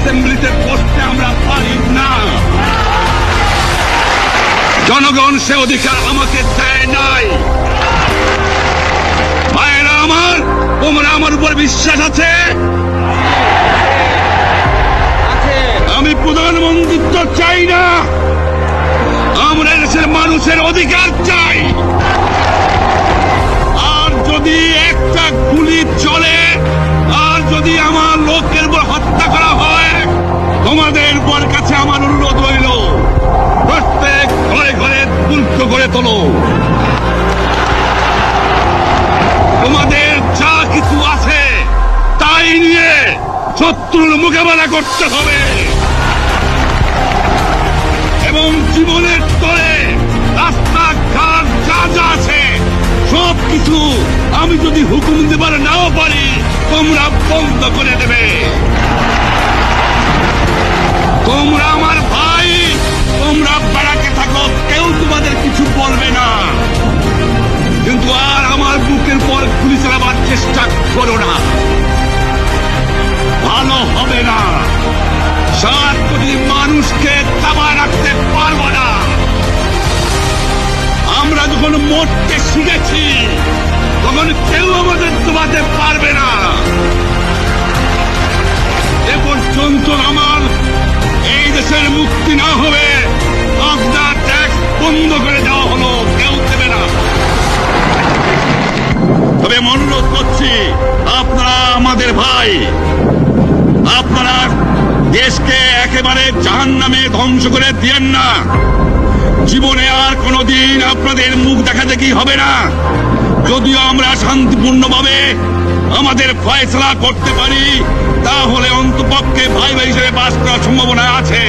অ্যাসেম্বলিতে বসতে আমরা পারি না। জনগণ সে অধিকার আমাকে দেয় নাই। মায়েরা আমার, তোমরা আমার উপর বিশ্বাস আছে? আমি প্রধানমন্ত্রিত্ব চাই না, আমরা দেশের মানুষের অধিকার চাই। আর যদি একটা গুলি চলে, আর যদি আমার লোকের উপর হত্যা করা হয়, তোমাদের উপর কাছে আমার অনুরোধ রইল, প্রত্যেক ঘরে ঘরে দুর্গ করে তোলো। তোমাদের যা কিছু আছে তাই নিয়ে শত্রুর মোকাবেলা করতে হবে এবং জীবনের তরে রাস্তাঘাট যা যা আছে সব কিছু আমি যদি হুকুম দেবার নাও পারি, তোমরা বন্ধ করে দেবে। তোমরা আমার ভাই, তোমরা বেড়াকে থাকো, কেউ তোমাদের কিছু বলবে না, কিন্তু আর আমার বুকের পর গুলি চালাবার চেষ্টা করো না, ভালো হবে না। 7 কোটি মানুষকে দাবা রাখতে পারবো না। আমরা যখন মরতে শিখেছি তখন কেউ আমাদের দবাতে পারবে না। এ পর্যন্ত আমার এই দেশের মুক্তি না হবে, আপনার ট্যাক্স বন্ধ করে দেওয়া হলো, কেউ দেবে না। তবে আমি অনুরোধ করছি, আপনারা আমাদের ভাই, আপনারা দেশকে একেবারে জাহান্নামে ধ্বংস করে দিয়েন না। জীবনে আর কোনোদিন আপনাদের মুখ দেখা দেখি হবে না। যদিও আমরা শান্তিপূর্ণভাবে আমাদের ফয়সলা করতে পারি, তাহলে অন্তপক্ষে ভাই ভাই হিসেবে বাস করার সম্ভাবনা আছে।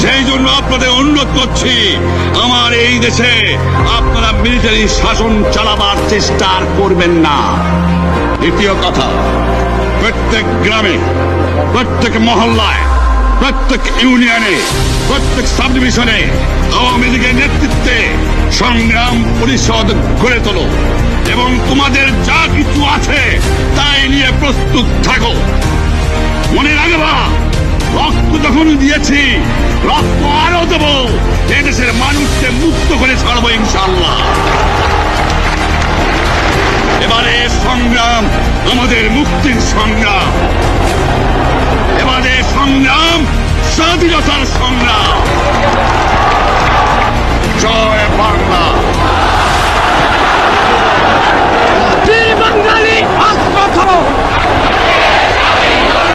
সেই জন্য আপনাদের অনুরোধ করছি, আমার এই দেশে আপনারা মিলিটারি শাসন চালাবার চেষ্টা আর করবেন না। দ্বিতীয় কথা, প্রত্যেক গ্রামে, প্রত্যেক মহল্লায়, প্রত্যেক ইউনিয়নে, প্রত্যেক সাব ডিভিশনে আওয়ামী লীগের নেতৃত্বে সংগ্রাম পরিষদ গড়ে তোলো এবং তোমাদের যা কিছু আছে তাই নিয়ে প্রস্তুত থাকো। মনে রাখবা, রক্ত যখন দিয়েছি, রক্ত আরো দেব, এদেশের মানুষকে মুক্ত করে ছাড়বো ইনশাআল্লাহ। এবারে সংগ্রাম আমাদের মুক্তির সংগ্রাম।